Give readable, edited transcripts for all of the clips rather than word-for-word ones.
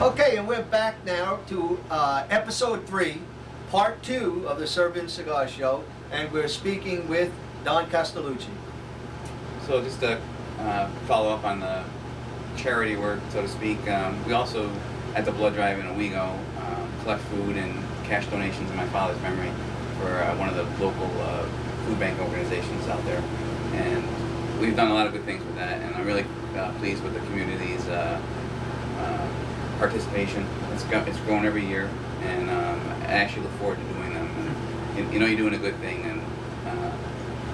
Okay, and we're back now to episode 3, part 2 of the Cigar Show, and we're speaking with Don Castellucci. So just to follow up on the charity work, so to speak, we also, at the blood drive in Owego, collect food and cash donations in my father's memory for one of the local food bank organizations out there. And we've done a lot of good things with that, and I'm really pleased with the community's participation. It's grown every year, and I actually look forward to doing them. And, you know, you're doing a good thing, and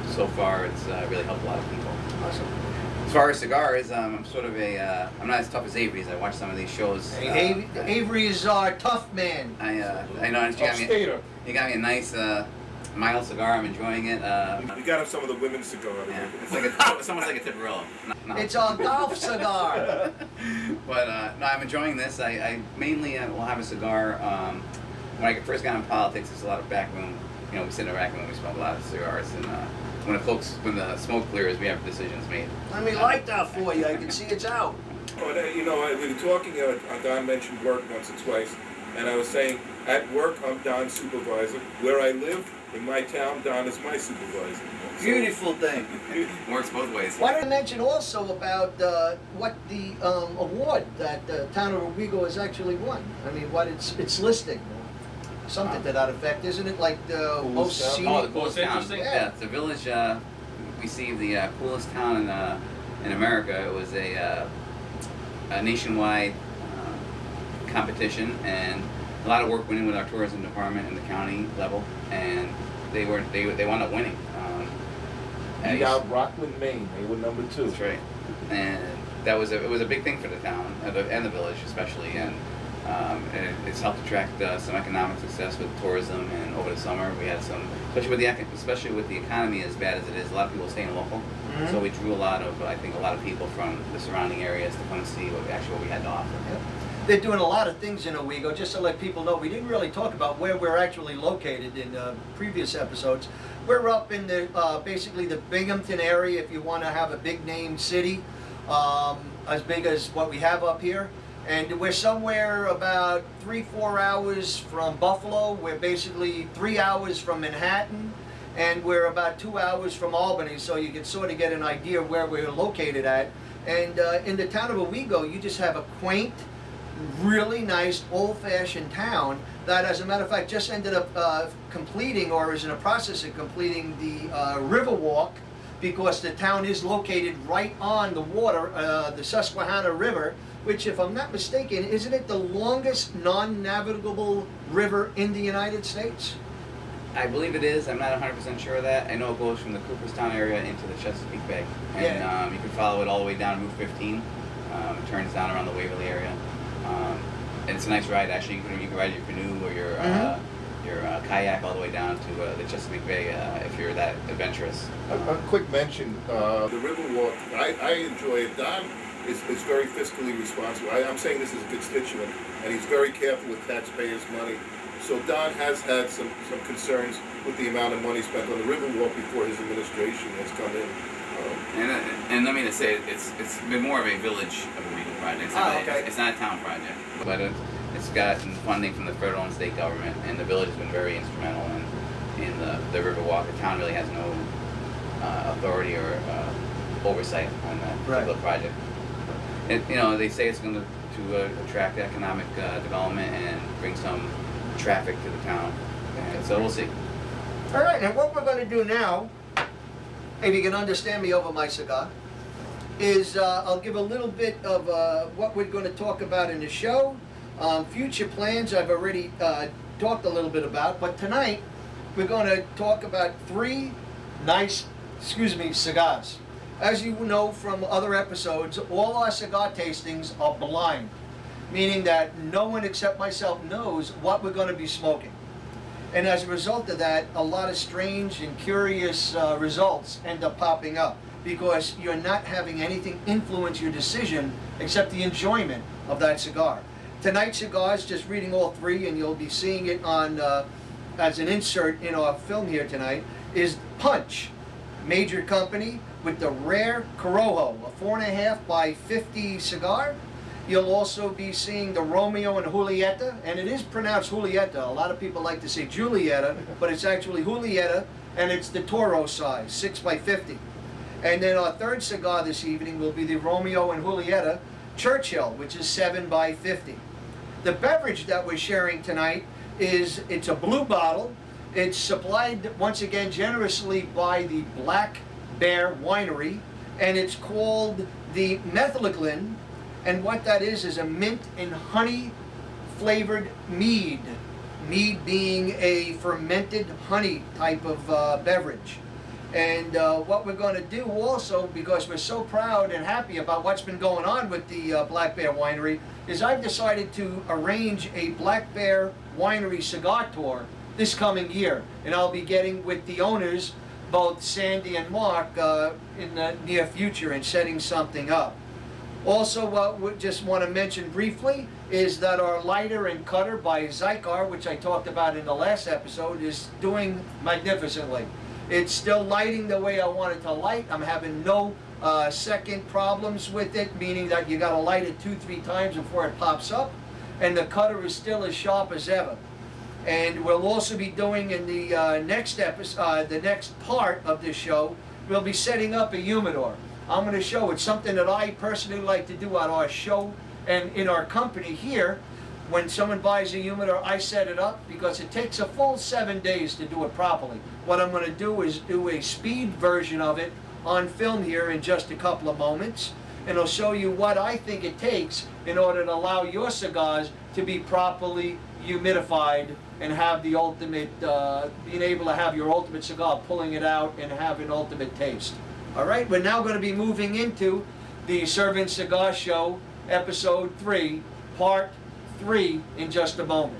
so far it's really helped a lot of people. Awesome. As far as cigars, I'm sort of a, I'm not as tough as Avery's. I watch some of these shows. Avery is our tough man. I know, you got me a nice mild cigar. I'm enjoying it. We got him some of the women's cigar. Yeah, it's almost like a Tiparillo. No. It's a golf cigar. But no, I'm enjoying this. I mainly will have a cigar. When I first got in politics, there's a lot of backroom. You know, we sit in a back room and we smoke a lot of cigars. And when the smoke clears, we have decisions made. Let me light that for you. I can see it's out. Oh, you know, we were talking. Don mentioned work once or twice, and I was saying at work I'm Don's supervisor. Where I live in my town, Don is my supervisor. So, Beautiful thing. Works both ways. Why don't I mention also about what the award that the town of Owego has actually won? I mean, what it's listing. Something to that effect, isn't it? Like the most scenic. Oh, the coolest town. Yeah. Yeah, the village received the coolest town in America. It was a nationwide competition, and a lot of work went in with our tourism department and the county level, and they wound up winning. You got Rockland, Maine. They were number 2. That's right, and it was a big thing for the town and the village especially, and it's helped attract some economic success with tourism. And over the summer, we had some, especially with the economy as bad as it is, a lot of people staying local. Mm-hmm. So we drew a lot of people from the surrounding areas to come and see what we had to offer. Yep. They're doing a lot of things in Owego. Just to let people know, we didn't really talk about where we're actually located in previous episodes. We're up in the basically the Binghamton area. If you want to have a big name city, as big as what we have up here. And we're somewhere about 3-4 hours from Buffalo. We're basically 3 hours from Manhattan, and we're about 2 hours from Albany. So you can sort of get an idea of where we're located at. And in the town of Owego, you just have a quaint, really nice, old-fashioned town that, as a matter of fact, just ended up completing, or is in the process of completing, the river walk, because the town is located right on the water, the Susquehanna River, which, if I'm not mistaken, isn't it the longest non-navigable river in the United States? I believe it is. I'm not 100% sure of that. I know it goes from the Cooperstown area into the Chesapeake Bay. And Yeah. You can follow it all the way down Route 15. It turns down around the Waverly area. And it's a nice ride. Actually, you can ride your canoe or your kayak all the way down to the Chesapeake Bay if you're that adventurous. A quick mention. the Riverwalk, I enjoy it. Don is very fiscally responsible. I'm saying this as a constituent, and he's very careful with taxpayers' money. So Don has had some concerns with the amount of money spent on the Riverwalk before his administration has come in. And let me just say, it's been more of a village of a Owego project. It's not a town project, but it's gotten funding from the federal and state government, and the village has been very instrumental in the Riverwalk. The town really has no authority or oversight on that particular project. You know, they say it's going to attract economic development and bring some traffic to the town. And so we'll see. All right, and what we're going to do now, if you can understand me over my cigar, is I'll give a little bit of what we're going to talk about in the show. Future plans I've already talked a little bit about, but tonight we're going to talk about 3 nice, cigars. As you know from other episodes, all our cigar tastings are blind, meaning that no one except myself knows what we're going to be smoking. And as a result of that, a lot of strange and curious results end up popping up, because you're not having anything influence your decision except the enjoyment of that cigar. Tonight's cigars, just reading all 3, and you'll be seeing it on as an insert in our film here tonight, is Punch, Major Company, with the rare Corojo, a 4.5 by 50 cigar. You'll also be seeing the Romeo and Julieta, and it is pronounced Julieta. A lot of people like to say Julieta, but it's actually Julieta, and it's the Toro size, 6x50. And then our third cigar this evening will be the Romeo and Julieta Churchill, which is 7x50. The beverage that we're sharing tonight it's a blue bottle. It's supplied once again generously by the Black Bear Winery, and it's called the Methylglyn. And what that is a mint and honey flavored mead. Mead being a fermented honey type of beverage. And what we're going to do also, because we're so proud and happy about what's been going on with the Black Bear Winery, is I've decided to arrange a Black Bear Winery cigar tour this coming year. And I'll be getting with the owners, both Sandy and Mark, in the near future and setting something up. Also, what we just want to mention briefly is that our lighter and cutter by Cigar, which I talked about in the last episode, is doing magnificently. It's still lighting the way I want it to light. I'm having no second problems with it, meaning that you got to light it 2-3 times before it pops up, and the cutter is still as sharp as ever. And we'll also be doing in the next episode, the next part of this show, we'll be setting up a humidor. I'm going to show it's something that I personally like to do at our show and in our company here. When someone buys a humidor, I set it up because it takes a full 7 days to do it properly. What I'm going to do is do a speed version of it on film here in just a couple of moments, and I'll show you what I think it takes in order to allow your cigars to be properly humidified and have the ultimate, being able to have your ultimate cigar, pulling it out and have an ultimate taste. All right, we're now going to be moving into the Servant Cigar Show, Episode 3, Part 3 in just a moment.